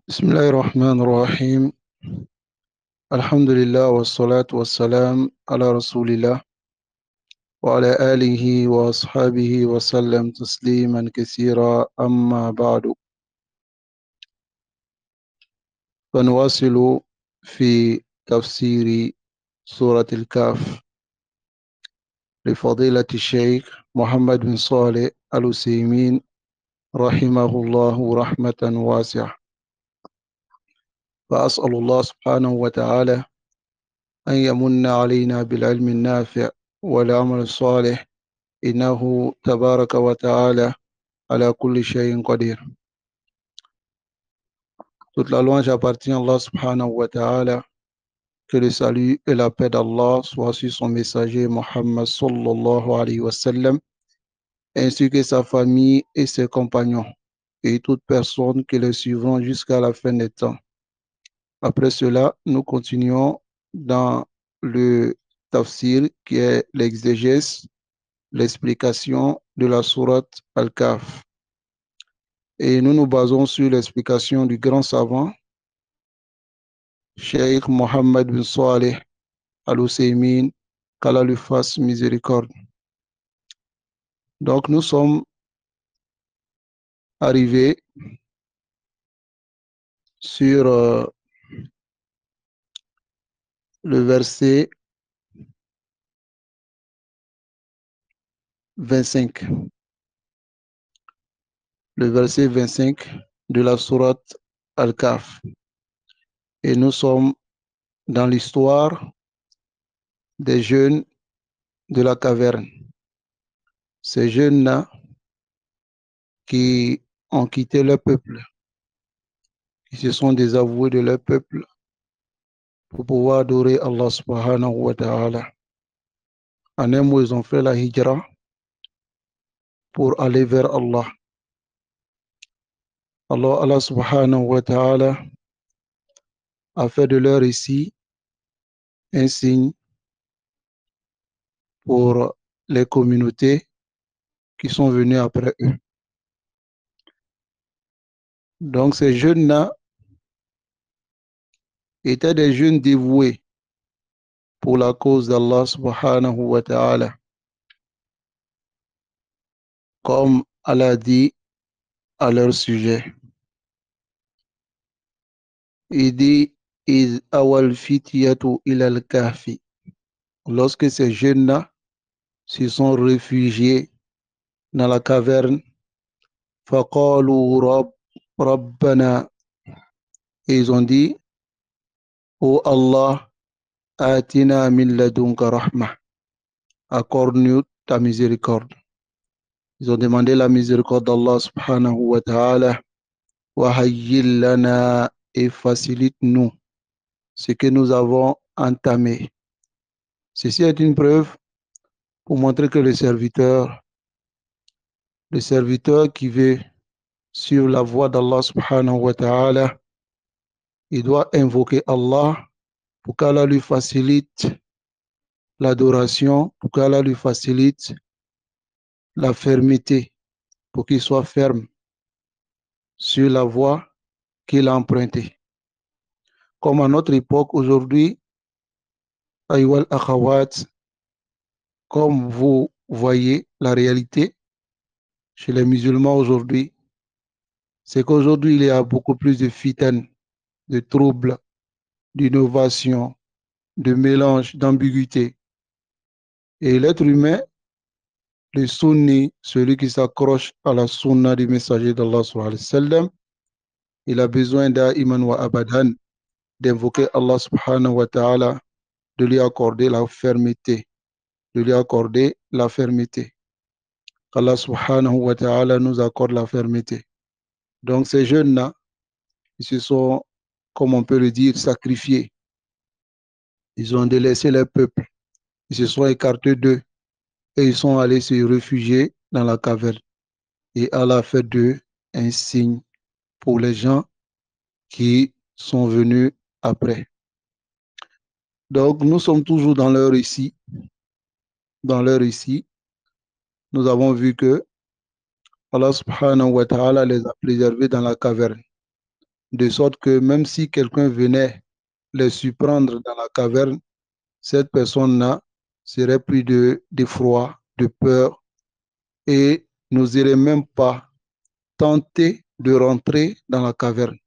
بسم الله الرحمن الرحيم. الحمد لله والصلاة والسلام على رسول الله وعلى آله وأصحابه وسلم تسليما كثيرا. أما بعد، فنواصل في تفسير سورة الكهف لفضيلة الشيخ محمد بن صالح العثيمين رحمه الله رحمة واسعة. فأسأل الله سبحانه وتعالى أن يمن علينا بالعلم النافع والعمل الصالح، إنه تبارك وتعالى على كل شيء قدير. Toute la louange appartient à Allah subhanahu wa ta'ala. Que le salut et la paix d'Allah soient sur son messager Muhammad sallallahu alayhi wa sallam, ainsi que sa famille et ses compagnons, et toute personne qui le suivront jusqu'à la fin des temps. Après cela, nous continuons dans le tafsir qui est l'exégèse, l'explication de la sourate Al-Kahf. Et nous nous basons sur l'explication du grand savant, Cheikh Mohammed bin Saleh Al-Husaymin, qu'Allah lui fasse miséricorde. Donc nous sommes arrivés sur le verset 25. Le verset 25 de la sourate Al-Kahf. Et nous sommes dans l'histoire des jeunes de la caverne. Ces jeunes-là qui ont quitté leur peuple, qui se sont désavoués de leur peuple pour pouvoir adorer Allah subhanahu wa ta'ala. En un mot, ils ont fait la hijra pour aller vers Allah. Alors Allah subhanahu wa ta'ala a fait de leur récit un signe pour les communautés qui sont venues après eux. Donc ces jeunes-là étaient des jeunes dévoués pour la cause d'Allah subhanahu wa ta'ala. Comme Allah dit à leur sujet. Il dit Iz awal fitiyatu ilal kahfi. Lorsque ces jeunes-là se sont réfugiés dans la caverne, faqalu rabbana, et ils ont dit, ô Allah, atina min ladunka rahma, accorde-nous ta miséricorde. Ils ont demandé la miséricorde d'Allah subhanahu wa ta'ala, wa hayyil lana, et facilite-nous ce que nous avons entamé. Ceci est une preuve pour montrer que le serviteur qui veut suivre la voie d'Allah subhanahu wa ta'ala, il doit invoquer Allah pour qu'Allah lui facilite l'adoration, pour qu'Allah lui facilite la fermeté, pour qu'il soit ferme sur la voie qu'il a empruntée. Comme à notre époque aujourd'hui, Ayyuhal Akhawat, comme vous voyez la réalité chez les musulmans aujourd'hui, c'est qu'aujourd'hui il y a beaucoup plus de fitan, de troubles, d'innovation, de mélange, d'ambiguïté. Et l'être humain, le sunni, celui qui s'accroche à la sunna du messager d'Allah sallallahu alayhi wa sallam, il a besoin d'a'iman wa abadan, d'invoquer Allah subhanahu wa ta'ala, de lui accorder la fermeté, de lui accorder la fermeté. Allah subhanahu wa ta'ala nous accorde la fermeté. Donc ces jeunes-là, ils se sont, comme on peut le dire, sacrifiés. Ils ont délaissé leur peuple. Ils se sont écartés d'eux et ils sont allés se réfugier dans la caverne. Et Allah a fait d'eux un signe pour les gens qui sont venus après. Donc nous sommes toujours dans leur récit. Dans leur récit, nous avons vu que Allah subhanahu wa ta'ala les a préservés dans la caverne. de sorte que même si quelqu'un venait les surprendre dans la caverne, cette personne-là serait pris d'effroi, de peur et n'oserait même pas tenter de rentrer dans la caverne.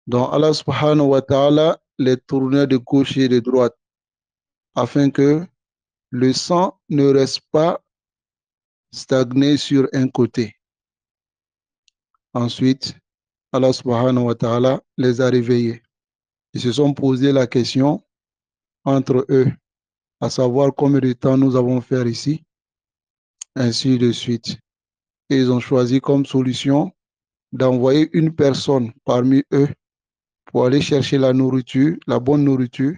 Donc Allah subhanahu wa ta'ala les tournait de gauche et de droite afin que le sang ne reste pas stagné sur un côté. Ensuite, Allah subhanahu wa ta'ala les a réveillés. Ils se sont posé la question entre eux, à savoir combien de temps nous avons fait ici, ainsi de suite. Et ils ont choisi comme solution d'envoyer une personne parmi eux pour aller chercher la nourriture, la bonne nourriture,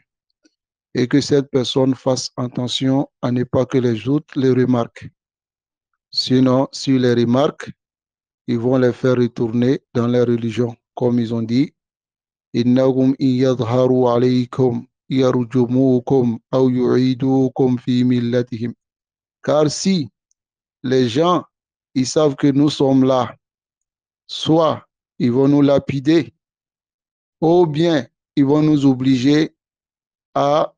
et que cette personne fasse attention à ne pas que les autres les remarquent. Sinon, s'ils les remarquent, ils vont les faire retourner dans leur religion. Comme ils ont dit, إِنَّهُمْ إِنْ يَظْهَرُوا عَلَيْكُمْ يَرْجُمُوكُمْ أَوْ يُعِيدُوكُمْ فِي مِلَّتِهِمْ. Car si les gens, ils savent que nous sommes là, soit ils vont nous lapider, ou bien ils vont nous obliger à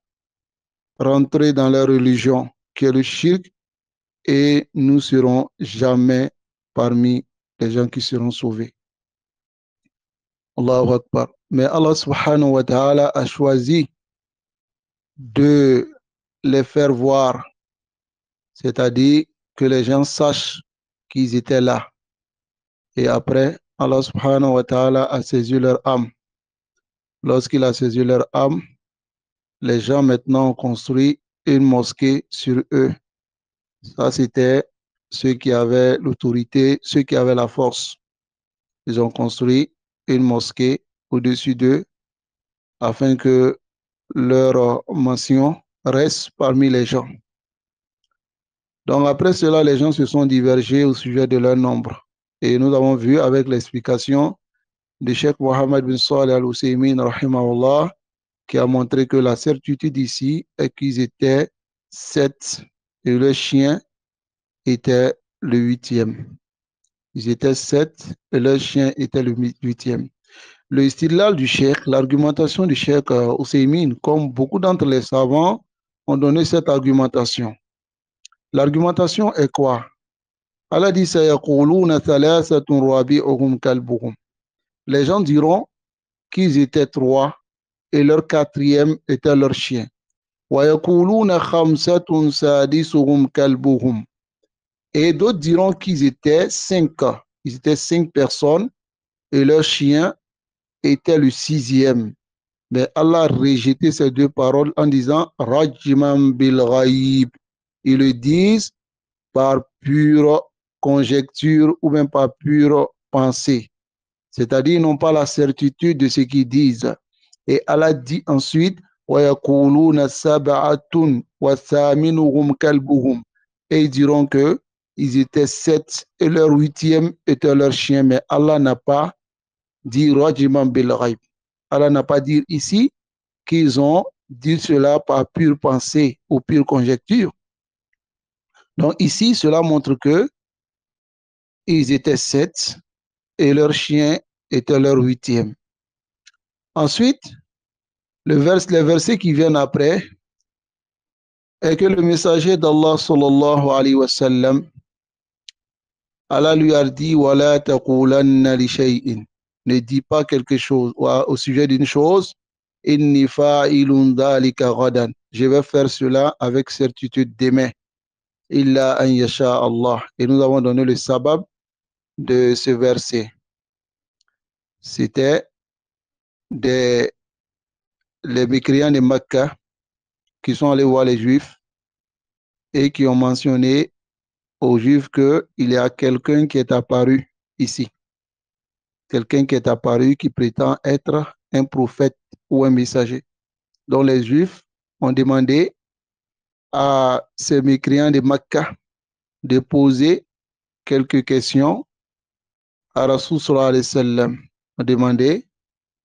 rentrer dans leur religion, qui est le shirk, et nous serons jamais parmi les gens qui seront sauvés. Allahu Akbar. Mais Allah subhanahu wa ta'ala a choisi de les faire voir, c'est-à-dire que les gens sachent qu'ils étaient là. Et après, Allah subhanahu wa ta'ala a saisi leur âme. Lorsqu'il a saisi leur âme, les gens maintenant ont construit une mosquée sur eux. Ça, c'était ceux qui avaient l'autorité, ceux qui avaient la force. Ils ont construit une mosquée au-dessus d'eux afin que leur mention reste parmi les gens. Donc après cela, les gens se sont divergés au sujet de leur nombre. Et nous avons vu avec l'explication de Cheikh Mohammed bin Salih al-Husaymin, rahimahullah, qui a montré que la certitude ici est qu'ils étaient 7 et le chien était le 8e. Ils étaient 7 et leur chien était le 8e. Le istidlal du cheikh, l'argumentation du cheikh Husaymin, comme beaucoup d'entre les savants ont donné cette argumentation. L'argumentation est quoi? Allah dit les gens diront qu'ils étaient 3 et leur 4e était leur chien. Et d'autres diront qu'ils étaient 5. Ils étaient 5 personnes et leur chien était le 6e. Mais Allah a rejeté ces deux paroles en disant Rajman bil ghaib. Ils le disent par pure conjecture ou même par pure pensée. C'est-à-dire, ils n'ont pas la certitude de ce qu'ils disent. Et Allah dit ensuite وَيَقُولُونَ سَبْعَةٌ وَثَامِنُهُمْ كَلْبُهُمْ. Et ils diront que ils étaient 7 et leur 8e était leur chien. Mais Allah n'a pas dit Rajman bil ghaib. Allah n'a pas dit ici qu'ils ont dit cela par pure pensée ou pure conjecture. Donc ici, cela montre que ils étaient 7 et leur chien était leur 8e. Ensuite, les versets qui viennent après est que le messager d'Allah sallallahu alayhi wa sallam, Allah lui a dit وَلَا تَقُولَنَّ لِشَيْءٍ. Ne dis pas quelque chose au sujet d'une chose. إِنِّي فَاعِلٌ ذَلِكَ غَدًا. Je vais faire cela avec certitude demain. إِلَّا أَنْ يَشَاءَ Allah. Et nous avons donné le sabab de ce verset. C'était les mécréants de Mecca qui sont allés voir les Juifs et qui ont mentionné aux Juifs qu'il y a quelqu'un qui est apparu ici. Quelqu'un qui est apparu qui prétend être un prophète ou un messager. Donc les Juifs ont demandé à ces mécréants de Mecca de poser quelques questions à Rasul sallallahu alayhi wa sallam. On a demandé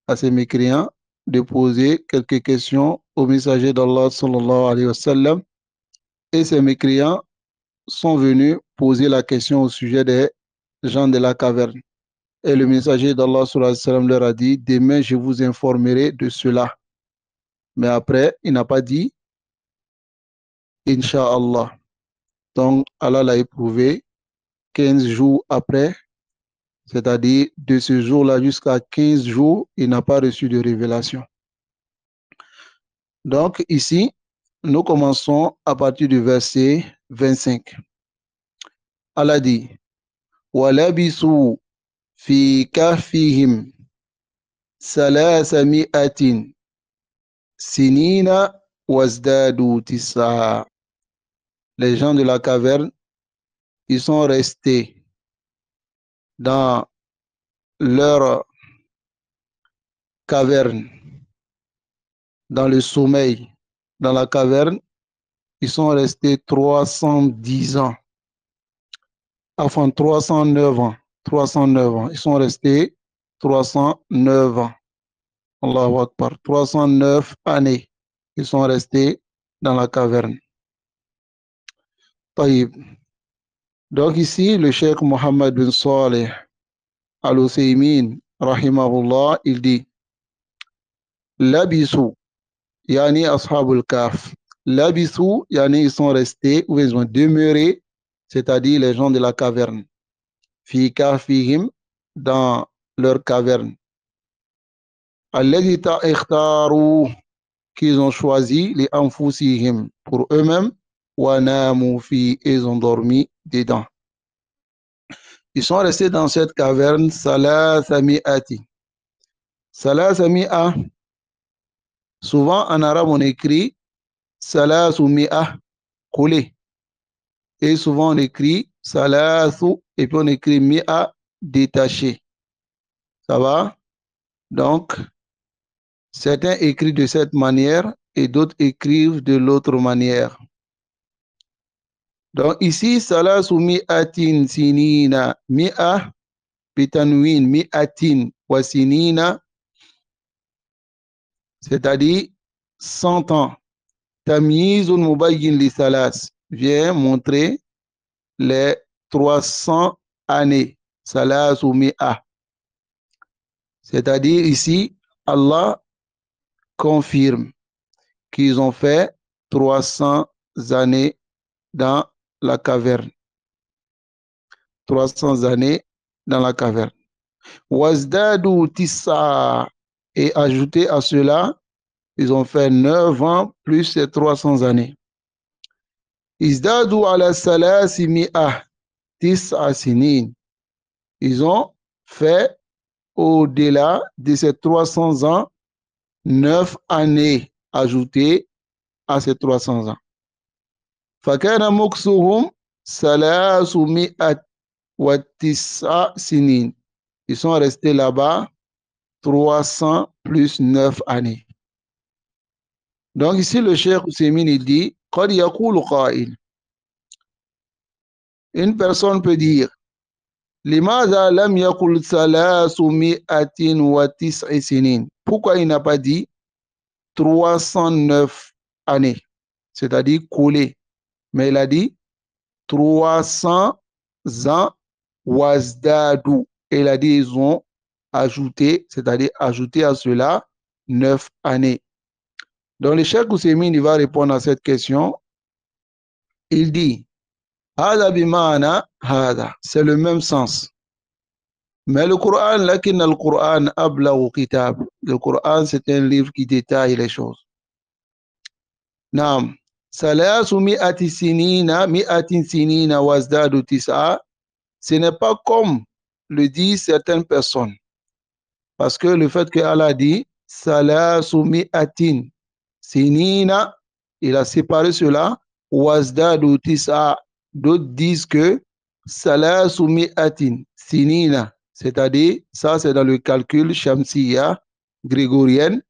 à ces mécréants de poser quelques questions au messager d'Allah sallallahu alayhi wa sallam. Et ces mécréants sont venus poser la question au sujet des gens de la caverne. Et le messager d'Allah sallallahu alayhi wa sallam leur a dit, demain je vous informerai de cela. Mais après, il n'a pas dit, Inch'Allah. Donc, Allah l'a éprouvé 15 jours après, c'est-à-dire de ce jour-là jusqu'à 15 jours, il n'a pas reçu de révélation. Donc, ici, nous commençons à partir du verset 25. Allah dit, وَلَبِثُوا فِي كَهْفِهِمْ ثَلَاثَمِائَةٍ سِنِينَ وَازْدَادُوا تِسْعًا. Les gens de la caverne, ils sont restés dans leur caverne, dans le sommeil, dans la caverne, ils sont restés 310 ans. Enfin, 309 ans. 309 ans. Ils sont restés 309 ans. Allahu Akbar. 309 années. Ils sont restés dans la caverne. Taïb. Donc ici, le cheikh Mohammed bin Saleh Al-Uthaymin, rahimahullah, il dit, Labisu, yani ashabul kaf. Labisu, yani ils sont restés, ou ils ont demeuré, c'est-à-dire les gens de la caverne. Fi kafihim, dans leur caverne. Alladhi ikhtaru, qu'ils ont choisi, les anfusihim, pour eux-mêmes, wa namu fi, ils ont dormi dedans. Ils sont restés dans cette caverne, salasami'ati. Salasami'a, souvent en arabe on écrit salasumia, collé. Et souvent on écrit salasu, et puis on écrit mi'a, détaché. Ça va? Donc, certains écrivent de cette manière et d'autres écrivent de l'autre manière. Donc ici, salasu mi'atin sinina, mi'a, bitanwin, mi'atin wa sinina, c'est-à-dire 100 ans. Tamyizun mubayyin li salas vient montrer les 300 années. Salas ou mi'a. C'est-à-dire ici, Allah confirme qu'ils ont fait 300 années dans la caverne. 300 années dans la caverne. Wazdadu tissa, et ajouté à cela, ils ont fait 9 ans plus ces 300 années. Izdadu ala salasi mi'a tis'a sinin. Ils ont fait au-delà de ces 300 ans 9 années ajoutées à ces 300 ans. Fakana muksuhum salasu mi'at wa tis'a sinin. Ils sont restés là-bas 300 plus 9 années. Donc ici, le cheikh Ousseymine, il dit, une personne peut dire, pourquoi il n'a pas dit 309 années, c'est-à-dire collé, mais il a dit 300 ans wazdadu, et il a dit ils ont ajouté, c'est-à-dire ajouté à cela 9 années. Donc le cheikh Ousseymine, il va répondre à cette question. Il dit, c'est le même sens. Mais le Coran, le Coran, c'est un livre qui détaille les choses. Naam. Ce n'est pas comme le disent certaines personnes. Parce que le fait que Allah dit, sinina, il a séparé cela, wazdadu tis'a. D'autres disent que salasu mi'atin sinina, c'est-à-dire ça c'est dans le calcul shamsiya grégorienne,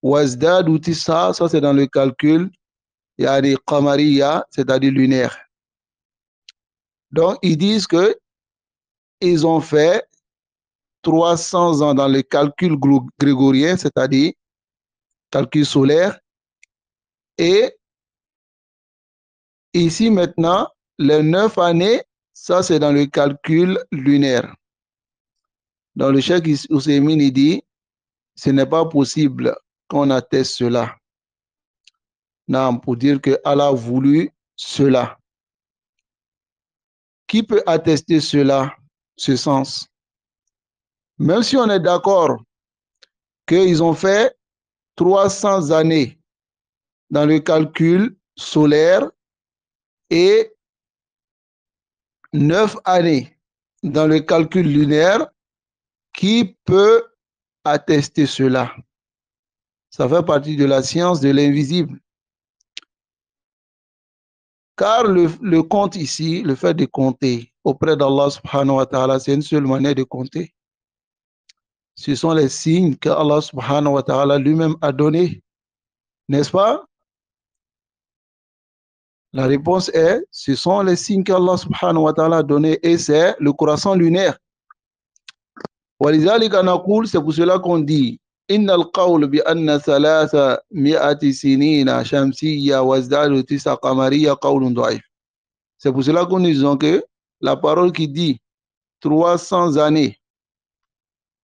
wazdadu tis'a, ça c'est dans le calcul yani qamariya, c'est-à-dire lunaire. Donc ils disent que ils ont fait 300 ans dans le calcul grégorien, c'est-à-dire calcul solaire, et ici maintenant, les 9 années, ça c'est dans le calcul lunaire. Donc le Cheikh Ousseymine, il dit, ce n'est pas possible qu'on atteste cela. Non, pour dire que Allah a voulu cela. Qui peut attester cela, ce sens? Même si on est d'accord qu'ils ont fait 300 années dans le calcul solaire et 9 années dans le calcul lunaire, qui peut attester cela? Ça fait partie de la science de l'invisible. Car le compte ici, le fait de compter auprès d'Allah subhanahu wa ta'ala, c'est une seule manière de compter. Ce sont les signes que Allah subhanahu wa ta'ala lui-même a donnés, n'est-ce pas? La réponse est, ce sont les signes qu'Allah subhanahu wa ta'ala a donnés et c'est le croissant lunaire. C'est pour cela qu'on dit إن القول بأن 300 سنين شمسية وازدادوا 9 قمرية قول ضعيف. C'est pour cela qu'on dit que la parole qui dit 300 années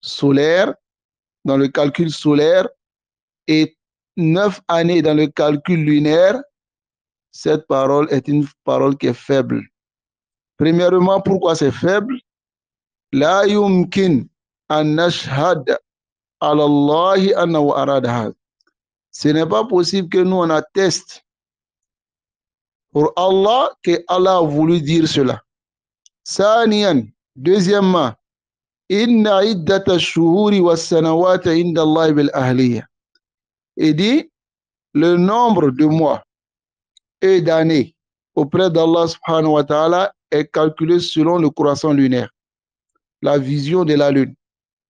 solaires dans le calcul solaire et 9 années dans le calcul lunaire, cette parole est une parole qui est faible. Premièrement, pourquoi c'est faible? La yumkin an nashhad ala Allahi annahu arada hadha. Ce n'est pas possible que nous on atteste pour Allah que Allah a voulu dire cela. Saniyan, deuxièmement, inna iddata ash-shuhuri was-sanawati inda Allah bil ahliya. Il dit le nombre de mois et d'années auprès d'Allah subhanahu wa ta'ala est calculé selon le croissant lunaire, la vision de la lune.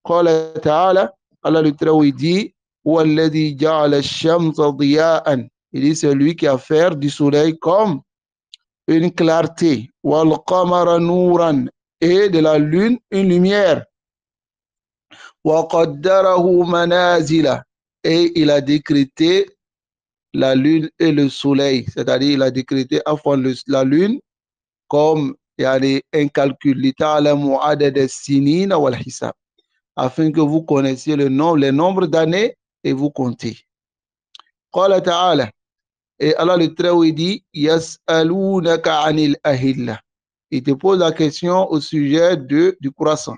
Qala ta'ala, Allah le Très-Haut, il dit Walladhi ja'ala ash-shamsa diya'an. Il dit c'est lui qui a fait du soleil comme une clarté, wal qamara nuran, et de la lune une lumière, wa qaddarahu manazila, et il a décrété la lune et le soleil, c'est-à-dire il a décrété la lune comme un calcul, lita'alamu adad as-sinina wal hisab, afin que vous connaissiez les nombres d'années et vous comptez. Qala ta'ala, et Allah le Très-Haut dit Yas'alunaka anil ahilla. Il te pose la question au sujet du croissant.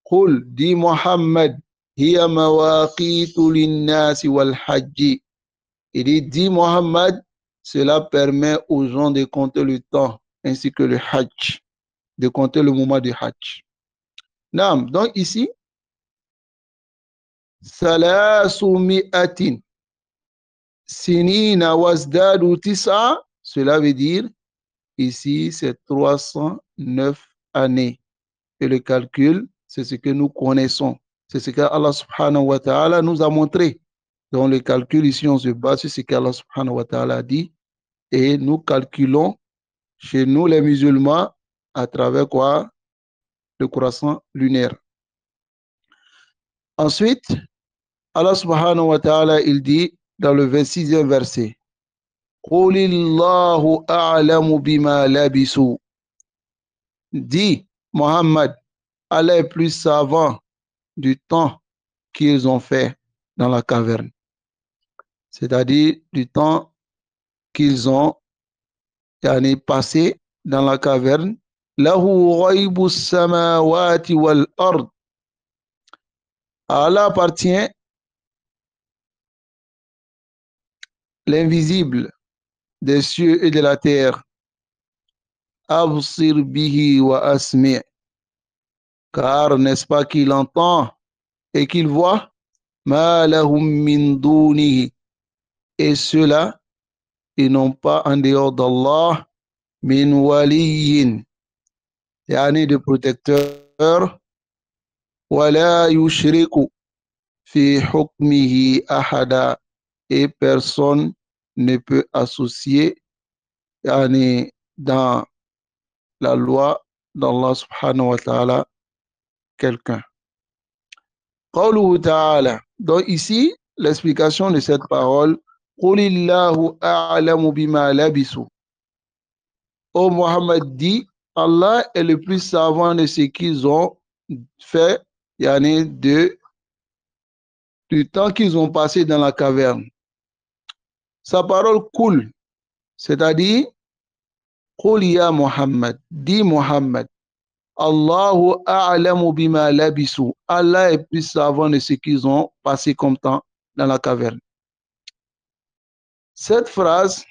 Qul, dit Muhammad, hiya mawaqitu linnasi wal hajji. Il dit Muhammad, cela permet aux gens de compter le temps ainsi que le hajj, de compter le moment du hajj. Naam, donc ici, salasu mi'atin sinina wazdadu tisa, cela veut dire ici c'est 309 années. Et le calcul, c'est ce que nous connaissons. C'est ce que Allah subhanahu wa ta'ala nous a montré. Donc le calcul ici, on se base sur ce qu'Allah subhanahu wa ta'ala a dit. Et nous calculons chez nous les musulmans à travers quoi? Le croissant lunaire. Ensuite, Allah subhanahu wa ta'ala, il dit dans le 26e verset, Qulillahu a'lamu bima labisu. Dit Muhammad, Allah est plus savant du temps qu'ils ont fait dans la caverne. C'est-à-dire du temps qu'ils ont passé dans la caverne. Lahu ghaybu samawati wal ard. À Allah appartient l'invisible des cieux et de la terre. Absir bihi wa asmi'. Car n'est-ce pas qu'il entend et qu'il voit? Ma lahum min dunihi. Et ceux-là, ils n'ont pas en dehors d'Allah min waliyin, yani de protecteur, wala yushriku fi hukmihi ahada, et personne ne peut associer yani dans la loi d'Allah subhanahu wa ta'ala quelqu'un. Qawluhu ta'ala. Donc ici, l'explication de cette parole, Qulillahu a'lamu bima labisu. Ô Muhammad dit, Allah est le plus savant de ce qu'ils ont fait, du temps qu'ils ont passé dans la caverne. Sa parole coule, c'est-à-dire, Qul ya Muhammad, dis Muhammad, Allahu a'lamu bima labisu. Allah est plus savant de ce qu'ils ont passé comme temps dans la caverne. Cette phrase,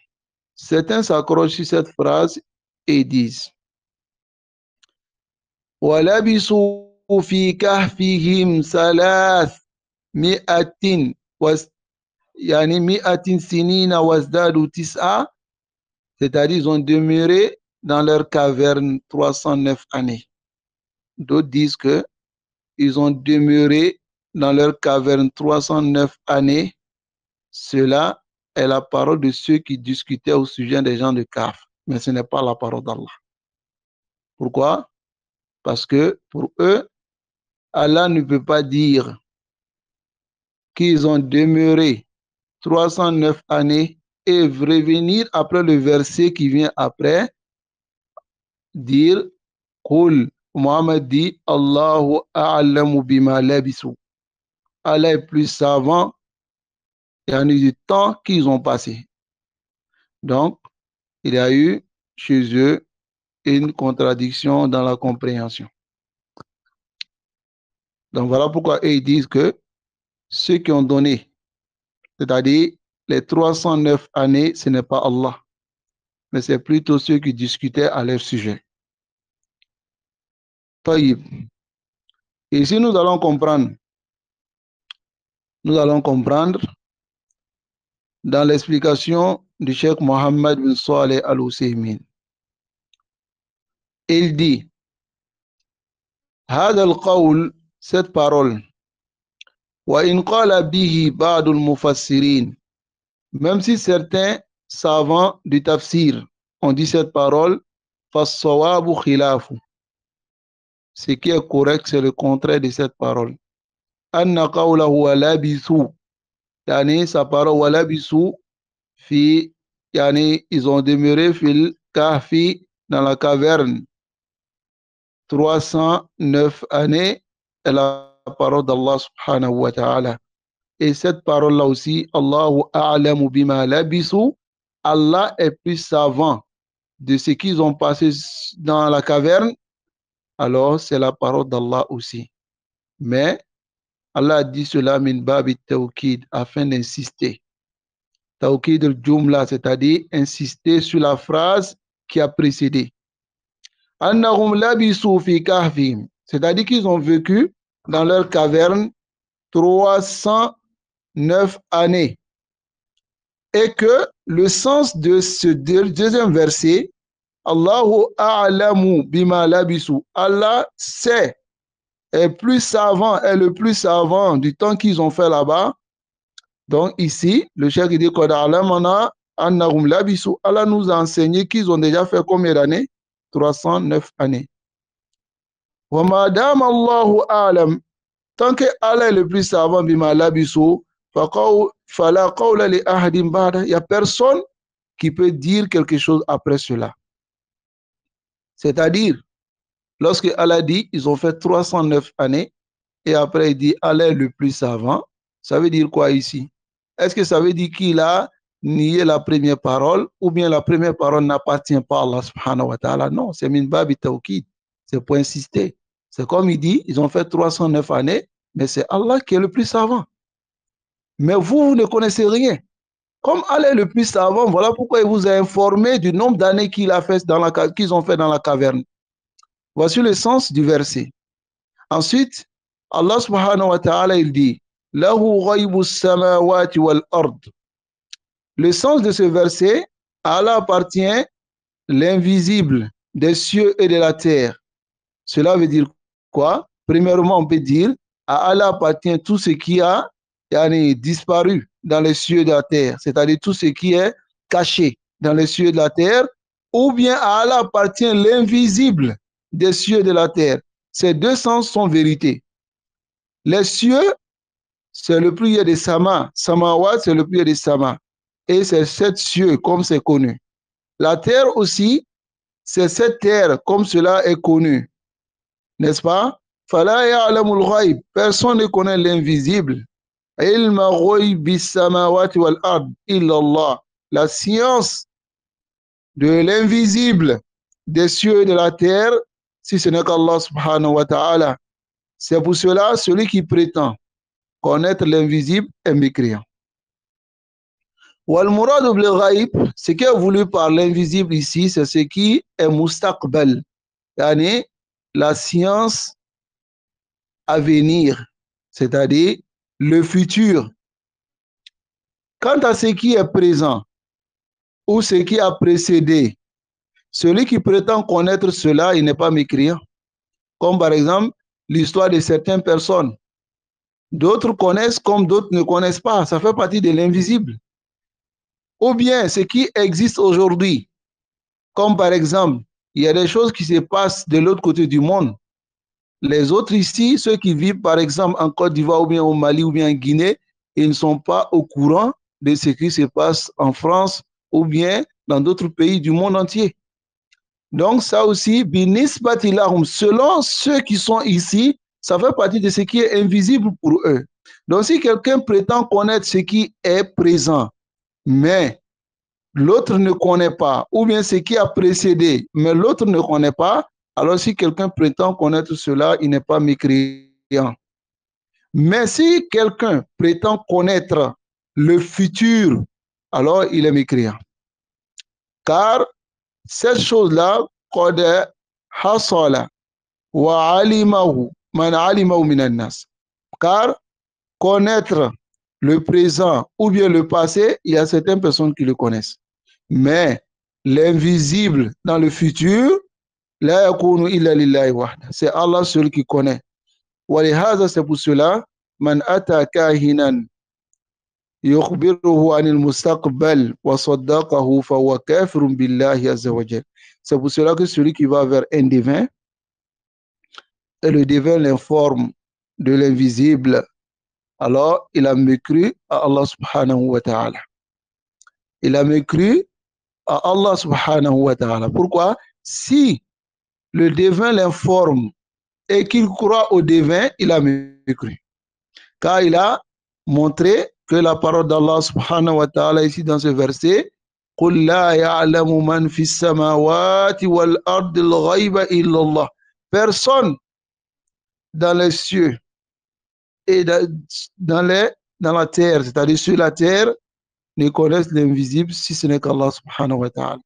certains s'accrochent sur cette phrase et disent وَلَبِسُوا فِي كَهْفِهِمْ ثَلَاثْمِائَةٍ يعني 100 سِنِينَ وَازْدَادُوا تِسْعًا, c'est-à-dire ils ont demeuré dans leur caverne 309 années. D'autres disent que ils ont demeuré dans leur caverne 309 années. Cela est la parole de ceux qui discutaient au sujet des gens de Kaf, mais ce n'est pas la parole d'Allah. Pourquoi? Parce que pour eux, Allah ne peut pas dire qu'ils ont demeuré 309 années et revenir après le verset qui vient après, dire Qul, Mohammed dit Allahu a'lamu bima labisu. Allah est plus savant, il y a eu du temps qu'ils ont passé. Donc, il y a eu chez eux une contradiction dans la compréhension. Donc voilà pourquoi ils disent que ceux qui ont donné, c'est-à-dire les 309 années, ce n'est pas Allah, mais c'est plutôt ceux qui discutaient à leur sujet. Taïb. Ici, nous allons comprendre dans l'explication du Cheikh Mohammed bin Saleh al-Husaymin. Il dit هذا القول, cette parole, وإن قال به بعض المفسرين, même si certains savants du tafsir ont dit cette parole, فالصواب خلافه, ce qui est correct, c'est le contraire de cette parole. أن قوله ولبثوا, يعني sa parole ولبثوا في, يعني ils ont demeuré fil kahfi, dans la caverne 309 années, est la parole d'Allah subhanahu wa ta'ala. Et cette parole-là aussi, Allahu a'lamu bima labisu, Allah est plus savant de ce qu'ils ont passé dans la caverne, alors c'est la parole d'Allah aussi. Mais Allah a dit cela min babi tawkid, afin d'insister. Tawkid al-jumla, c'est-à-dire insister sur la phrase qui a précédé. Annahum labisu fi kahfihim, c'est-à-dire qu'ils ont vécu dans leur caverne 309 années. Et que le sens de ce deuxième verset, Allahu a'lamu bima labisu, Allah sait, est plus savant, est le plus savant du temps qu'ils ont fait là-bas. Donc ici, le cheikh dit qu'Allah nous a enseigné qu'ils ont déjà fait combien d'années? 309 années. Wa madam Allahu a'lam, tant que Allah est le plus savant bima labisu, fala qawla li ahadin ba'da, il n'y a personne qui peut dire quelque chose après cela. C'est-à-dire, lorsque Allah dit, ils ont fait 309 années, et après il dit, Allah est le plus savant, ça veut dire quoi ici? Est-ce que ça veut dire qu'il a nié la première parole, ou bien la première parole n'appartient pas à Allah subhanahu wa ta'ala? Non, c'est min babi tawkid, c'est pour insister. C'est comme il dit, ils ont fait 309 années, mais c'est Allah qui est le plus savant. Mais vous ne connaissez rien. Comme Allah est le plus savant, voilà pourquoi il vous a informé du nombre d'années qu'ils ont fait dans la caverne. Voici le sens du verset. Ensuite, Allah subhanahu wa ta'ala, il dit Lahu ghaybu samawati wal ard. Le sens de ce verset, à Allah appartient l'invisible des cieux et de la terre. Cela veut dire quoi? Premièrement, on peut dire à Allah appartient tout ce qui a disparu dans les cieux de la terre, c'est-à-dire tout ce qui est caché dans les cieux de la terre, ou bien à Allah appartient l'invisible des cieux de la terre. Ces deux sens sont vérité. Les cieux, c'est le pluriel de Sama. Samawat, c'est le pluriel de Sama. Et c'est 7 cieux, comme c'est connu. La terre aussi, c'est cette terre, comme cela est connu. N'est-ce pas? فَلَا يَعْلَمُ الْغَيْبِ. Personne ne connaît l'invisible. عِلْمَ غَيْبِ السَّمَاوَاتِ وَالْأَرْضِ إِلَّا اللَّهُ. La science de l'invisible des cieux et de la terre, si ce n'est qu'Allah subhanahu wa ta'ala. C'est pour cela, celui qui prétend connaître l'invisible est mécréant. Wal-murad bil-ghaib, ce qui est voulu par l'invisible ici, c'est ce qui est mustaqbal, yani la science à venir, c'est-à-dire le futur. Quant à ce qui est présent ou ce qui a précédé, celui qui prétend connaître cela, il n'est pas mécréant. Comme par exemple l'histoire de certaines personnes. D'autres connaissent comme d'autres ne connaissent pas. Ça fait partie de l'invisible. Ou bien ce qui existe aujourd'hui, comme par exemple, il y a des choses qui se passent de l'autre côté du monde. Les autres ici, ceux qui vivent par exemple en Côte d'Ivoire ou bien au Mali ou bien en Guinée, ils ne sont pas au courant de ce qui se passe en France ou bien dans d'autres pays du monde entier. Donc ça aussi, selon ceux qui sont ici, ça fait partie de ce qui est invisible pour eux. Donc si quelqu'un prétend connaître ce qui est présent, mais l'autre ne connaît pas, ou bien ce qui a précédé, mais l'autre ne connaît pas, alors si quelqu'un prétend connaître cela, il n'est pas mécréant. Mais si quelqu'un prétend connaître le futur, alors il est mécréant. Car cette chose-là, qad hasala wa alimahu man alimahu minan nas. Car connaître le présent ou bien le passé, il y a certaines personnes qui le connaissent. Mais l'invisible dans le futur, la yakunu illa lillahi wahda. C'est Allah seul qui connaît. ولهذا, c'est pour cela, man ata kahinan yukhbiruhu anil mustaqbal wa saddaqahu fa huwa kafirun billahi azza wa jal. C'est pour cela que celui qui va vers un divin et le divin l'informe de l'invisible, alors il a mécru à Allah subhanahu wa ta'ala. Il a mécru à Allah subhanahu wa ta'ala. Pourquoi? Si le divin l'informe et qu'il croit au divin, il a mécru. Car il a montré que la parole d'Allah subhanahu wa ta'ala ici dans ce verset, قُلْ لَا يَعْلَمُ مَنْ فِي السَّمَاوَاتِ وَالْأَرْضِ الْغَيْبَ إِلَّا اللَّهُ. Personne dans les cieux et dans la terre, c'est-à-dire sur la terre, ne connaissent l'invisible si ce n'est qu'Allah subhanahu wa ta'ala.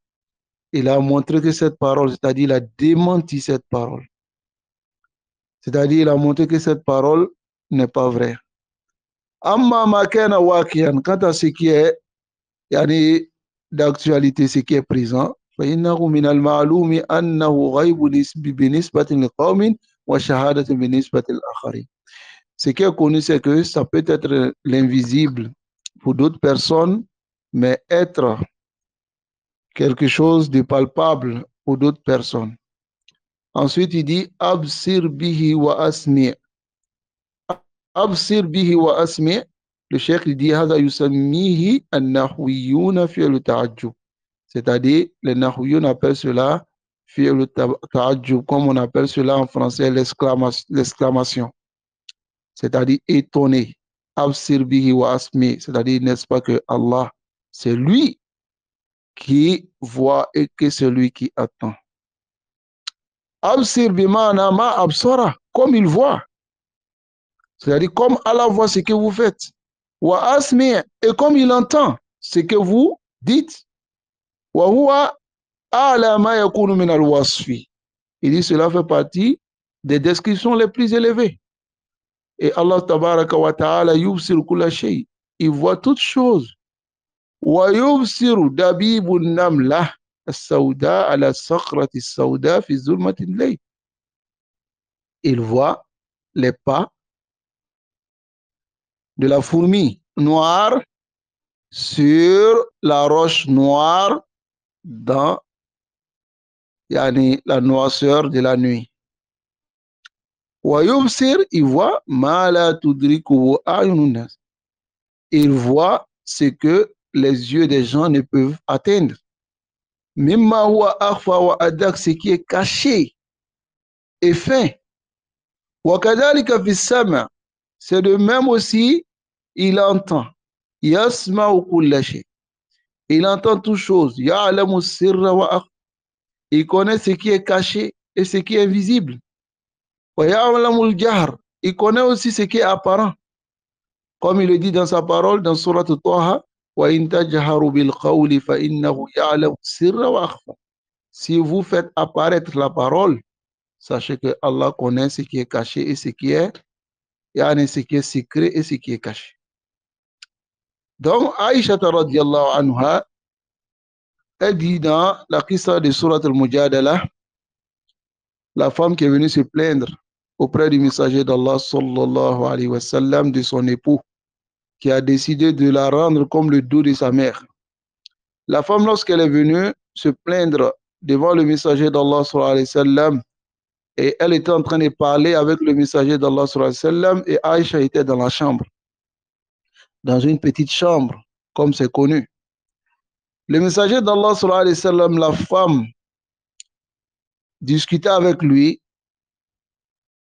Il a montré que cette parole, c'est-à-dire il a démenti cette parole. C'est-à-dire il a montré que cette parole n'est pas vraie. Amma ma kana waqiyan, quant à ce qui est yani, d'actualité, ce qui est présent, فإنه من المعلوم أنه غيب بنسبة لقوم وشهادة بنسبة الآخرين. Ce qui est connu, c'est que ça peut être l'invisible pour d'autres personnes, mais être quelque chose de palpable pour d'autres personnes. Ensuite, il dit Absir bihi wa asmi'. Absir bihi wa asmi'. Le cheikh dit Hada yusammihi an-nahwiyuna fi'l ta'ajjub. C'est-à-dire, les nahwiyun appellent cela fi'l ta'ajjub, comme on appelle cela en français l'exclamation. C'est-à-dire étonné. Absir bihi wa asmi'. C'est-à-dire, n'est-ce pas que Allah, c'est lui qui voit et que c'est lui qui attend. Absir bimana ma absara, comme il voit. C'est-à-dire comme Allah voit ce que vous faites. Wa asmi, et comme il entend ce que vous dites. Wa huwa ala ma yakunu min al-wasfi. Il dit cela fait partie des descriptions les plus élevées. Et Allah tabaraka wa ta'ala yubsir kulla shay. Il voit toutes choses. Wa yubsiru dabibun namlah السوداء على الصخرة السوداء في ظلمة الليل. Il voit les pas de la fourmi noire sur la roche noire dans yani, la noirceur de la nuit. ويبصر, il voit ما لا تدركه أعين الناس. Il voit ce que les yeux des gens ne peuvent atteindre. Mimma huwa akhfa wa adak, ce qui est caché et fin. وَكَذَلِكَ فِي السَّمْعِ. C'est de même aussi, il entend. يَسْمَعُ كُلَّ شَيْءٍ. Il entend toutes choses. يَعْلَمُ السِّرَّ وَأَخْفَى. Il connaît ce qui est caché et ce qui est visible. وَيَعْلَمُ الْجَهْرَ. Il connaît aussi ce qui est apparent. Comme il le dit dans sa parole, dans Surat Taha, وَإِن تَجْهَرُوا بِالْقَوْلِ فَإِنَّهُ يَعْلَمُ السِّرَّ وَأَخْفَى. Si vous faites apparaître la parole, sachez que Allah connaît ce qui est caché et ce qui est secret et ce qui est caché. Donc, Aïcha radiyallahu anha, elle dit dans la qissa de Surat al-Mujadala, la femme qui est venue se plaindre auprès du messager d'Allah sallallahu alayhi wa sallam de son époux, qui a décidé de la rendre comme le dos de sa mère. La femme, lorsqu'elle est venue se plaindre devant le messager d'Allah sallallahu alayhi wa sallam, et elle était en train de parler avec le messager d'Allah sallallahu alayhi wa sallam, et Aïcha était dans la chambre, dans une petite chambre, comme c'est connu. Le messager d'Allah sallallahu alayhi wa sallam, la femme, discutait avec lui,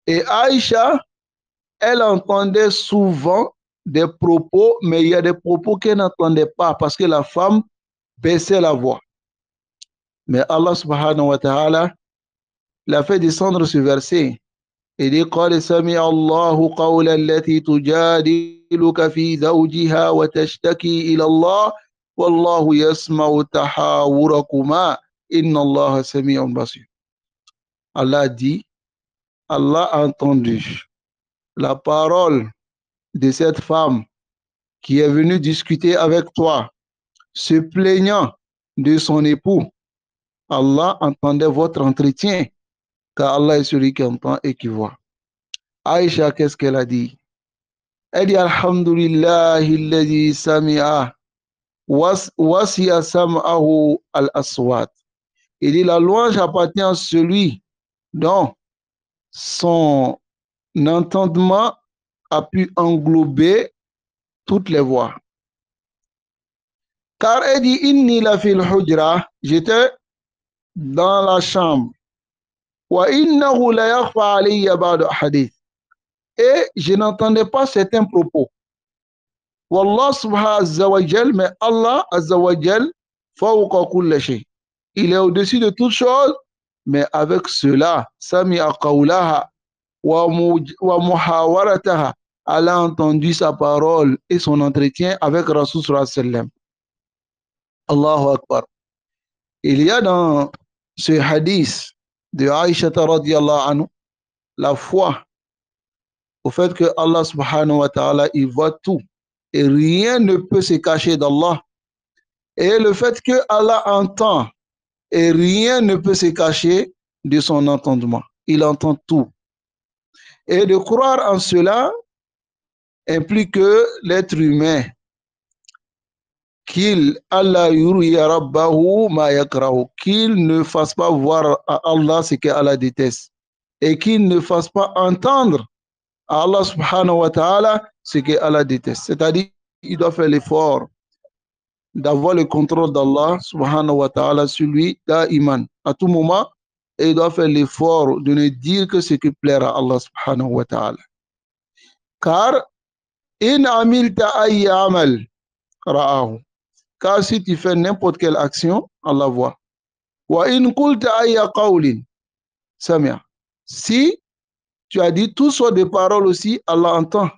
et Aïcha, elle entendait souvent des propos, mais il y a des propos qu'elle n'entendait pas parce que la femme baissait la voix. Mais Allah subhanahu wa ta'ala l'a fait descendre ce verset. Il dit قَالَ سَمِعَ اللَّهُ قَوْلَ الَّتِي تُجَادِلُكَ فِي زَوْجِهَا وَتَشْتَكِي إِلَى اللَّهِ وَاللَّهُ يَسْمَعُ تَحَاوُرَكُمَا إِنَّ اللَّهَ سَمِيعٌ بَصِيرٌ. Allah dit, Allah a entendu la parole de cette femme qui est venue discuter avec toi, se plaignant de son époux. Allah entendait votre entretien, car Allah est celui qui entend et qui voit. Aïcha, qu'est-ce qu'elle a dit? Elle dit Alhamdulillahi alladhi sami'a wasi'a sam'ahu al-aswat. Il dit la louange appartient à celui dont son entendement a pu englober toutes les voix. Car elle dit inni la fil hujra, j'étais dans la chambre. Wa innahu la yakhfa alayya ba'du hadith. Et je n'entendais pas certains propos. Wallah subhanahu wa jal, mais Allah azza wa jal, fawqa kulli shay. Il est au-dessus de toutes choses, mais avec cela, sami'a qawlaha wa muhawarataha. Allah a entendu sa parole et son entretien avec Rasul sallallahu alayhi wa sallam. Allahu Akbar. Il y a dans ce hadith de Aïcha radiyallahu anhu la foi au fait que Allah subhanahu wa ta'ala il voit tout et rien ne peut se cacher d'Allah, et le fait que Allah entend et rien ne peut se cacher de son entendement, il entend tout, et de croire en cela implique que l'être humain qu'il ne fasse pas voir à Allah ce que Allah déteste, et qu'il ne fasse pas entendre à Allah subhanahu wa ta'ala ce que Allah déteste. C'est-à-dire qu'il doit faire l'effort d'avoir le contrôle d'Allah subhanahu wa ta'ala sur lui da'iman, à tout moment, et il doit faire l'effort de ne dire que ce qui plaira à Allah subhanahu wa ta'ala. Car in amilta ayya amal ra'ahu. Car si tu fais n'importe quelle action, Allah voit. Wa in qulta ayya qawlin sami'a. Si tu as dit tout soit des paroles aussi, Allah entend.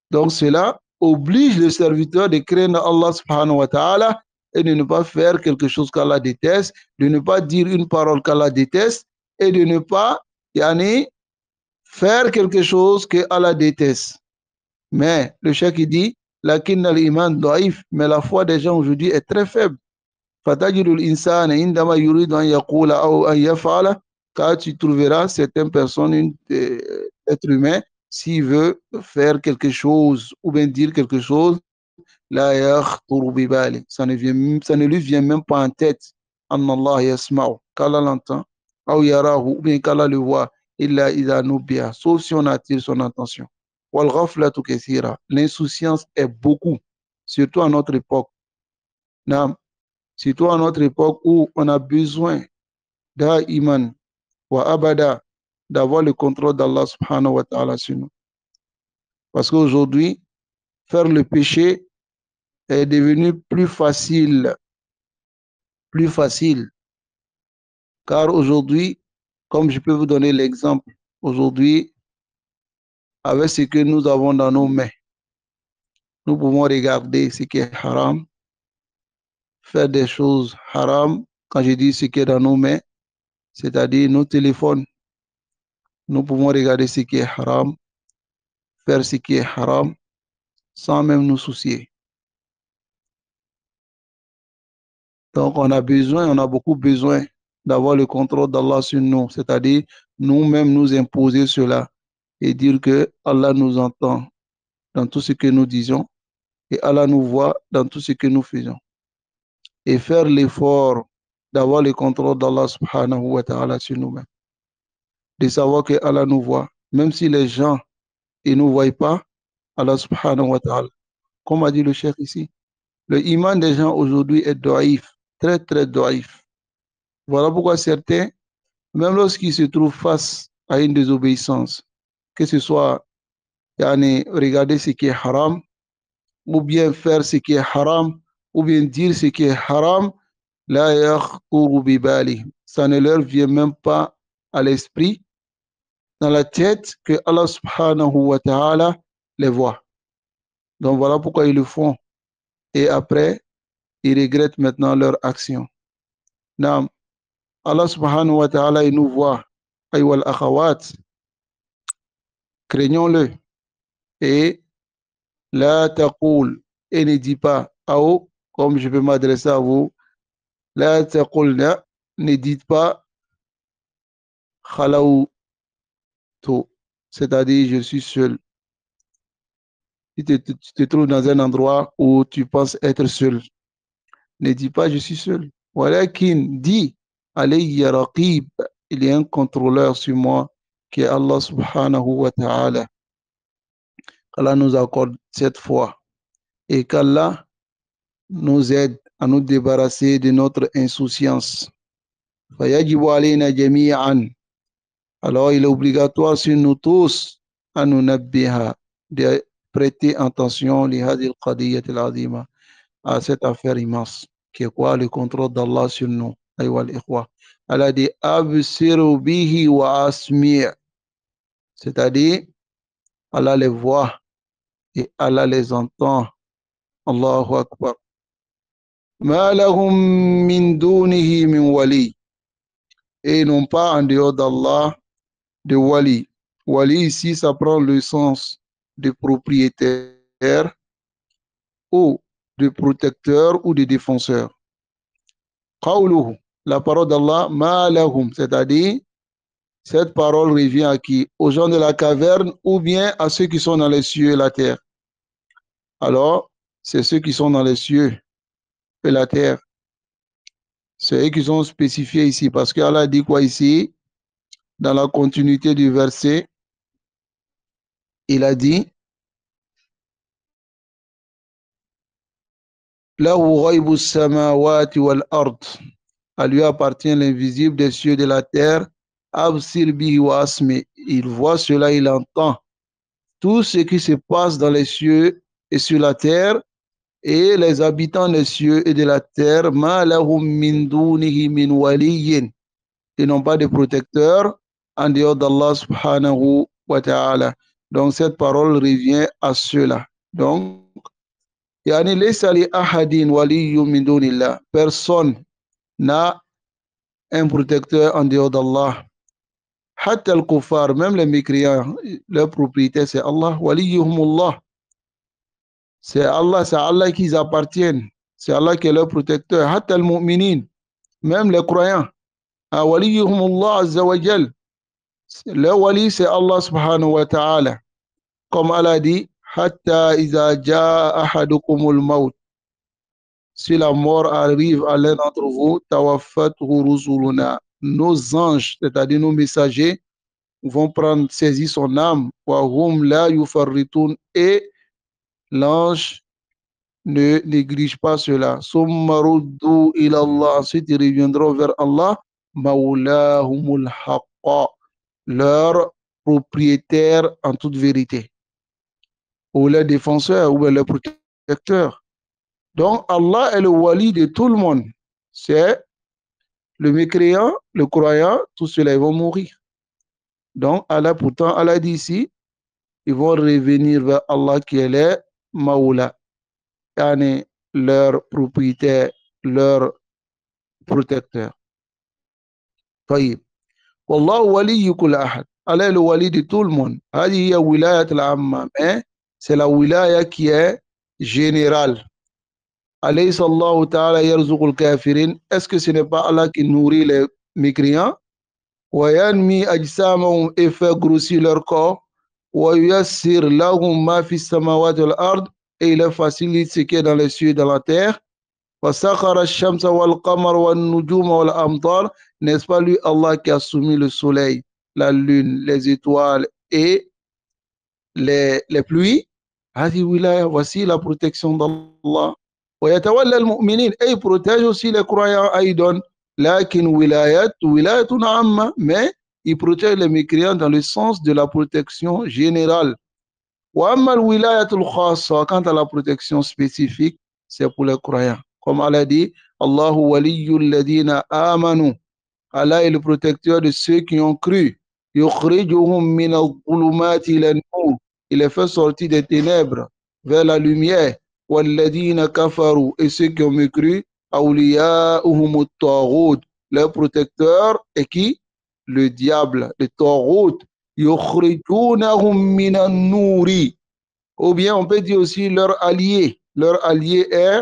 Donc cela oblige le serviteur de craindre Allah subhanahu wa ta'ala et de ne pas faire quelque chose qu'Allah déteste, de ne pas dire une parole qu'Allah déteste et de ne pas faire quelque chose que Allah déteste. Mais le cheikh dit lakinna al-iman da'if, mais la foi des gens aujourd'hui est très faible. Fatajidu al-insana indama yuridu an yaqula aw an yaf'ala, car tu trouveras certaines personnes, être humain, s'il veut faire quelque chose ou bien dire quelque chose, la yakhtur bi bali, ça ne lui vient même pas en tête. Anna Allah yasma'u, qu'Allah l'entend, aw yarahu, ou bien qu'Allah le voit, illa idha nubiya, sauf si on attire son attention. Wal ghaflatu kathira, l'insouciance est beaucoup, surtout à notre époque. Surtout à notre époque où on a besoin d'iman wa abada d'avoir le contrôle d'Allah subhanahu wa ta'ala sur nous. Parce qu'aujourd'hui, faire le péché est devenu plus facile. Plus facile. Car aujourd'hui, comme je peux vous donner l'exemple, aujourd'hui, avec ce que nous avons dans nos mains, nous pouvons regarder ce qui est haram, faire des choses haram. Quand je dis ce qui est dans nos mains, c'est-à-dire nos téléphones, nous pouvons regarder ce qui est haram, faire ce qui est haram, sans même nous soucier. Donc, on a beaucoup besoin d'avoir le contrôle d'Allah sur nous, c'est-à-dire nous-mêmes nous imposer cela et dire que Allah nous entend dans tout ce que nous disons et Allah nous voit dans tout ce que nous faisons. Et faire l'effort d'avoir le contrôle d'Allah subhanahu wa ta'ala sur nous-mêmes. De savoir que Allah nous voit, même si les gens ne nous voient pas, Allah subhanahu wa ta'ala. Comme a dit le cheikh ici, le iman des gens aujourd'hui est doïf, très très doïf. Voilà pourquoi certains, même lorsqu'ils se trouvent face à une désobéissance, que ce soit regarder ce qui est haram, ou bien faire ce qui est haram, ou bien dire ce qui est haram, ça ne leur vient même pas à l'esprit, dans la tête, que Allah subhanahu wa ta'ala les voit. Donc voilà pourquoi ils le font. Et après, ils regrettent maintenant leur action. Naam. Allah subhanahu wa ta'ala, il nous voit. Aywal akhawat, craignons-le. Et la taqul, et ne dit pas, ou, comme je peux m'adresser à vous, la taqulna, ne dites pas, khalawtu, c'est-à-dire je suis seul. Si tu te trouves dans un endroit où tu penses être seul, ne dis pas je suis seul. Walakin, dis, alayya raqib, il y a un contrôleur sur moi qui est Allah subhanahu wa ta'ala. qu'Allah nous accorde cette foi et qu'Allah nous aide à nous débarrasser de notre insouciance. فيجب علينا جميعا. Alors il est obligatoire sur nous tous à nous nabbiha, de prêter attention لهذه القضية العظيمة, à cette affaire immense qui est quoi? Le contrôle d'Allah sur nous. أيها الإخوة. Allah dit أبصر به وأسمع, c'est-à-dire Allah les voit et Allah les entend. Allahu Akbar. ما لهم من دونه من ولي, et non pas en dehors d'Allah de wali. Wali ici, ça prend le sens de propriétaire ou de protecteur ou de défenseur. قوله, la parole d'Allah, ما لهم, c'est-à-dire cette parole revient à qui? Aux gens de la caverne ou bien à ceux qui sont dans les cieux et la terre. Alors, c'est ceux qui sont dans les cieux et la terre. C'est eux qui sont spécifiés ici parce qu'Allah dit quoi ici? Dans la continuité du verset, il a dit Lahu ghaybu samawati wal ard. À lui appartient l'invisible des cieux et de la terre. Absir bihi wa asmi. Il voit cela, il entend tout ce qui se passe dans les cieux et sur la terre, et les habitants des cieux et de la terre. Ma lahum min dunihi min waliyin. Ils n'ont pas de protecteur en dehors d'Allah subhanahu wa ta'ala. Donc cette parole revient à cela. Donc, yani laysa li ahadin waliyyun min dunillah. Personne n'a un protecteur en dehors d'Allah. Hatta al-kuffar, même les mécréants, leur propriété c'est Allah. Waliyuhumullah. C'est Allah qui ils appartiennent. C'est Allah qui est leur protecteur. Hatta al-mu'minin, même les croyants. Waliyuhumullah azza wa jal. Le wali, c'est Allah subhanahu wa ta'ala. Comme Allah dit, Hatta iza jaa ahadukumul maut. Si la mort arrive à l'un d'entre vous, tawaffatuhu rusuluna. Nos anges, c'est-à-dire nos messagers, vont prendre, saisir son âme. Wa hum la yufarritun. Et l'ange ne néglige pas cela. Summa ruddu ila Allah. Ensuite, ils reviendront vers Allah. Mawlahumul haqqa. leur propriétaire en toute vérité, ou leur défenseur, ou leur protecteur. Donc, Allah est le wali de tout le monde. C'est le mécréant, le croyant, tous ceux-là, ils vont mourir. Donc, Allah, pourtant, Allah dit ici, ils vont revenir vers Allah qui est le Maoula, yani leur propriétaire, leur protecteur. طيب والله ولي كل أحد. Allah est le wali de tout le monde. هذه هي ولاية العامة. Mais c'est la wilaya qui est générale. أليس الله تعالى يرزق الكافرين. Est-ce que ce n'est pas Allah qui nourrit les mécréants? وينمي أجسامهم et fait grossir leur corps. وييسر لهم ما في السماوات والأرض et il facilite ce qui est dans les cieux et dans la terre. وسخر الشمس والقمر والنجوم والأمطار. N'est-ce pas lui Allah qui a soumis le soleil, la lune, les étoiles et les pluies? هذه ولاية. Voici la protection d'Allah. ويتولى المؤمنين et il protège aussi les croyants أيضا. لكن ولاية عامة. Mais il protège les mécréants dans le sens de la protection générale. وأما الولاية الخاصة, quant à la protection spécifique, c'est pour les croyants. Comme Allah dit, Allahu waliyyu alladhina amanu. Allah est le protecteur de ceux qui ont cru. Yukhrijuhum min al-dhulumati ila an-nur. Il les fait sortir des ténèbres vers la lumière. Walladhina kafaru. Et ceux qui ont mécru, awliya'uhum at-taghut. Leur protecteur est qui? Le diable, le taghut. Yukhrijunahum min an-nuri. Ou bien on peut dire aussi leur allié. Leur allié est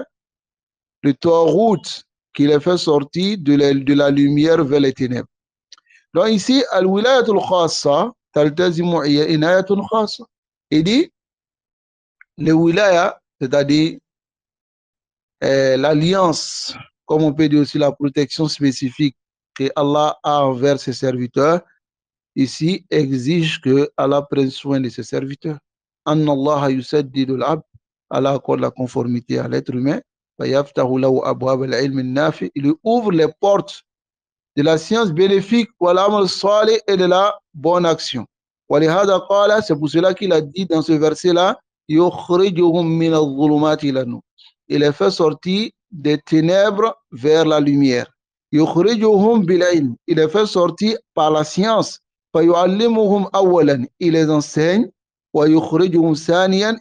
le taghut qui les fait sortir de la lumière vers les ténèbres. Donc ici, al-wilayatul khassa taltazimu inayatun khassa. Il dit, le wilaya, c'est-à-dire l'alliance, comme on peut dire aussi la protection spécifique que Allah a envers ses serviteurs, ici exige que Allah prenne soin de ses serviteurs. Anna Allah yusaddidul abd. Allah accorde la conformité à l'être humain. Il ouvre les portes de la science bénéfique et de la bonne action. C'est pour cela qu'il a dit dans ce verset-là, il les fait sortir des ténèbres vers la lumière. Il les fait sortir par la science. Il les enseigne. Et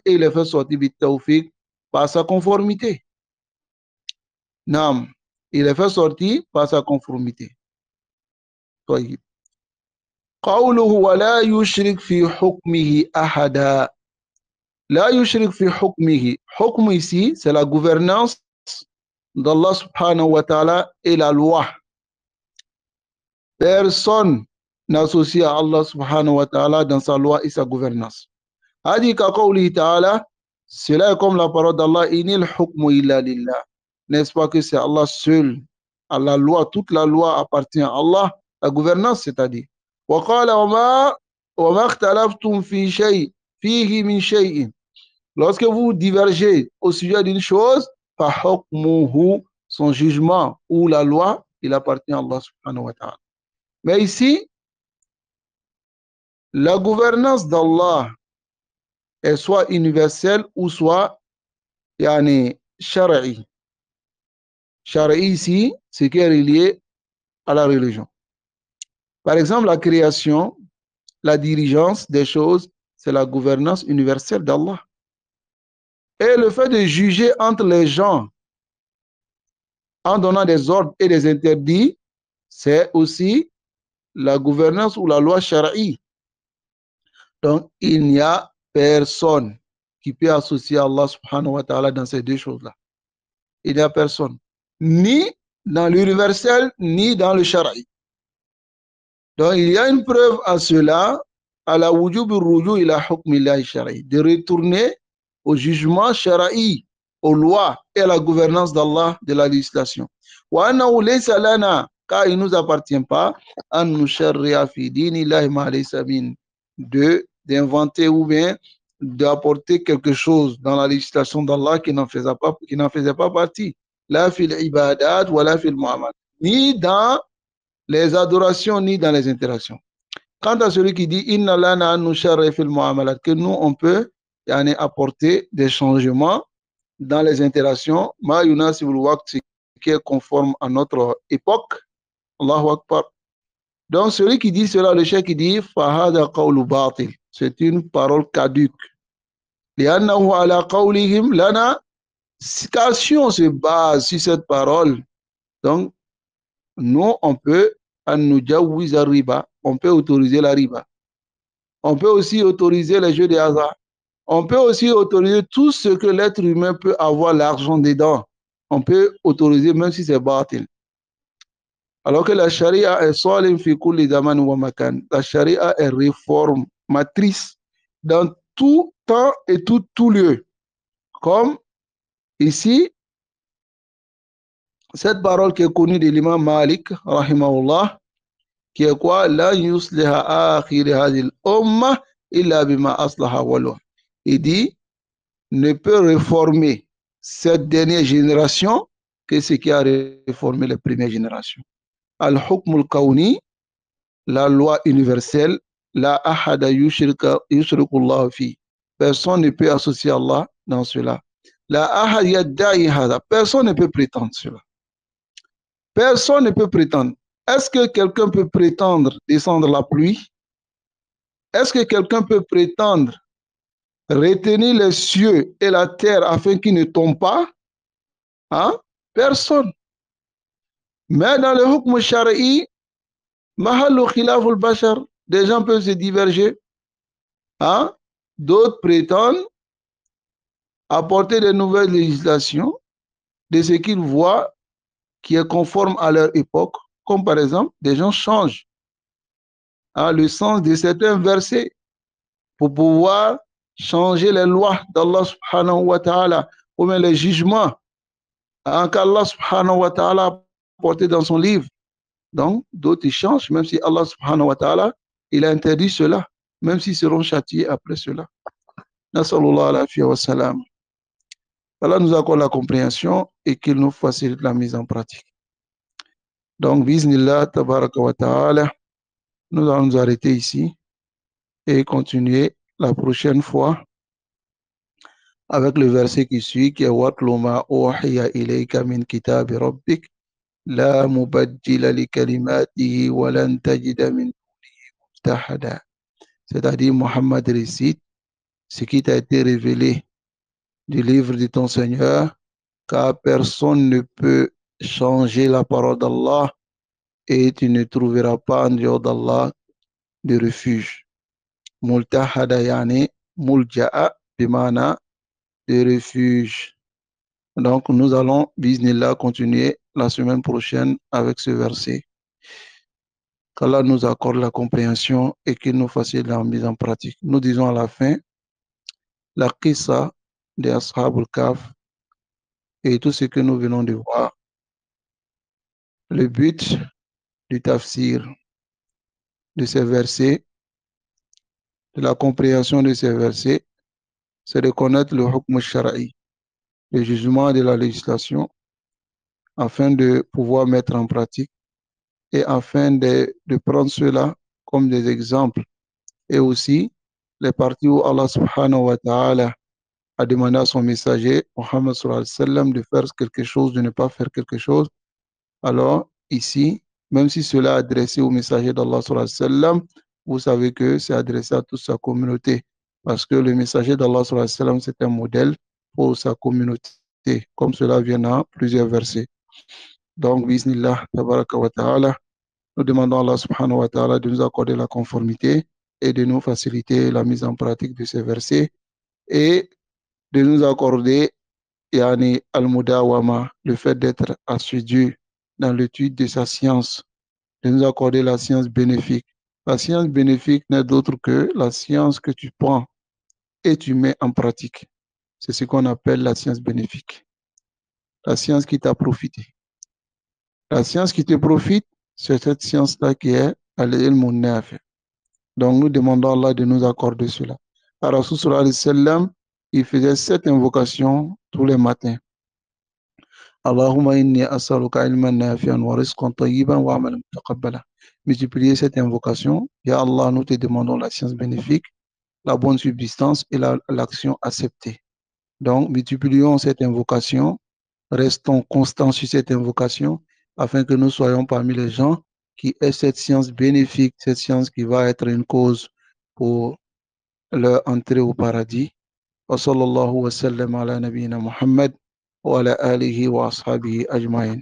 il les fait sortir par sa conformité. Nam, il les fait sortir par sa conformité. طيب قوله ولا يشرك في حكمه أحدا. لا يشرك في حكمه. حكم ici, c'est la gouvernance d'Allah subhanahu wa ta'ala et la loi. Personne n'associe à Allah subhanahu wa ta'ala dans sa loi et sa gouvernance. هذه كقوله تعالى. Cela est comme la parole d'Allah, inil hukmu illa lillah. N'est-ce pas que c'est Allah seul? À la loi, toute la loi appartient à Allah. La gouvernance, c'est-à-dire. وقال وما اختلفتم في شيء فيه من شيء. Lorsque vous divergez au sujet d'une chose, فحكمه, son jugement ou la loi, il appartient à Allah subhanahu wa ta'ala. Mais ici, la gouvernance d'Allah est soit universelle ou soit yani shara'i. Shara'i ici, c'est qui est relié à la religion. Par exemple, la création, la dirigeance des choses, c'est la gouvernance universelle d'Allah. Et le fait de juger entre les gens en donnant des ordres et des interdits, c'est aussi la gouvernance ou la loi shara'i. Donc, il n'y a personne qui peut associer Allah subhanahu wa ta'ala dans ces deux choses-là. Il n'y a personne. Ni dans l'universel, ni dans le shara'i. Donc, il y a une preuve à cela, à la wujub ruju ila hukmillahi shara'i, de retourner au jugement shara'i, aux lois et à la gouvernance d'Allah de la législation. Wa annahu laysa lana, car il ne nous appartient pas, an nusharri'a fi dinillahi ma laysa min, d'inventer ou bien d'apporter quelque chose dans la législation d'Allah qui n'en faisait pas partie. La fil ibadat wa la fil mu'amalat, ni dans les adorations ni dans les interactions. Quant à celui qui dit Inna lana nusharri fil muamalat, que nous on peut apporter des changements dans les interactions, ma yunasibul waqt, qui est conforme à notre époque. Allahu Akbar. Donc celui qui dit cela, le cheikh qui dit Fahada qawlu batil, c'est une parole caduque. Li'annahu ala qawlihim lana, car si on se base sur cette parole, donc nous on peut riba, on peut autoriser la riba. On peut aussi autoriser les jeux de hasard. On peut aussi autoriser tout ce que l'être humain peut avoir l'argent dedans. On peut autoriser même si c'est batil. Alors que la charia est salim fi kulli zaman wa makan. La charia est réformatrice dans tout temps et tout lieu. Comme ici, cette parole qui est connue de l'imam Malik, rahimahullah, qui est quoi? La yusliha akhir hadhihi al-umma illa bima aslaha awwaluha. Il dit, ne peut réformer cette dernière génération que ce qui a réformé les premières générations. Al-hukm al-kawni, la loi universelle, la ahada yushrikullah fi. Personne ne peut associer Allah dans cela. La ahad yadda'i hada. Personne ne peut prétendre cela. Personne ne peut prétendre. Est-ce que quelqu'un peut prétendre descendre la pluie? Est-ce que quelqu'un peut prétendre retenir les cieux et la terre afin qu'ils ne tombent pas? Hein? Personne. Mais dans le hukm shara'i, mahallu khilaf al-bashar, des gens peuvent se diverger. Hein? D'autres prétendent apporter de nouvelles législations de ce qu'ils voient qui est conforme à leur époque, comme par exemple, des gens changent le sens de certains versets pour pouvoir changer les lois d'Allah subhanahu wa ta'ala, ou même les jugements qu'Allah subhanahu wa ta'ala a portés dans son livre. Donc, d'autres changent, même si Allah subhanahu wa ta'ala, il a interdit cela, même s'ils seront châtiés après cela. Nasallallahu alayhi wa sallam. Allah nous accorde la compréhension et qu'il nous facilite la mise en pratique. Donc, bismillah, tabaraka wa ta'ala, nous allons nous arrêter ici et continuer la prochaine fois avec le verset qui suit, qui est Watlu ma uhiya ilayka min kitabi rabbik la mubaddila li kalimatihi wa lan tajida min dunihi multahada. C'est-à-dire, Muhammad récite ce qui t'a été révélé du livre de ton Seigneur, car personne ne peut changer la parole d'Allah et tu ne trouveras pas en dehors d'Allah de refuge. Multahada yani mulja'a bimana de refuge. Donc nous allons, bismillah, continuer la semaine prochaine avec ce verset. Qu'Allah nous accorde la compréhension et qu'il nous facilite la mise en pratique. Nous disons à la fin la qissa des Ashab al-Kahf et tout ce que nous venons de voir. Le but du tafsir de ces versets, de la compréhension de ces versets, c'est de connaître le hukm shara'i, le jugement de la législation, afin de pouvoir mettre en pratique et afin de prendre cela comme des exemples. Et aussi, les parties où Allah subhanahu wa ta'ala a demandé à son messager, Muhammad sallallahu alayhi wa sallam, de faire quelque chose, de ne pas faire quelque chose. Alors, ici, même si cela est adressé au messager d'Allah sallallahu alayhi wa sallam, vous savez que c'est adressé à toute sa communauté. Parce que le messager d'Allah sallallahu alayhi wa sallam, c'est un modèle pour sa communauté, comme cela vient dans plusieurs versets. Donc, bismillah, tabaraka wa ta'ala, nous demandons à Allah subhanahu wa ta'ala de nous accorder la conformité et de nous faciliter la mise en pratique de ces versets et de nous accorder yani al-mudawama, le fait d'être assidu dans l'étude de sa science, de nous accorder la science bénéfique. La science bénéfique n'est d'autre que la science que tu prends et tu mets en pratique. C'est ce qu'on appelle la science bénéfique. La science qui t'a profité. La science qui te profite, c'est cette science-là qui est al-ilm nafi. Donc nous demandons à Allah de nous accorder cela. Rasul sallallahu alayhi wa sallam, il faisait 7 invocations tous les matins. Allahumma inni as'aluka ilman nafi'an wa rizqan tayyiban wa amalan mutaqabbala. Multipliez cette invocation. Ya Allah, nous te demandons la science bénéfique, la bonne subsistance et l'action acceptée. Donc, multiplions cette invocation, restons constants sur cette invocation afin que nous soyons parmi les gens qui aient cette science bénéfique, cette science qui va être une cause pour leur entrée au paradis. Wa sallallahu wa sallam ala nabiyyina Muhammad wa ala alihi wa ashabihi ajma'in.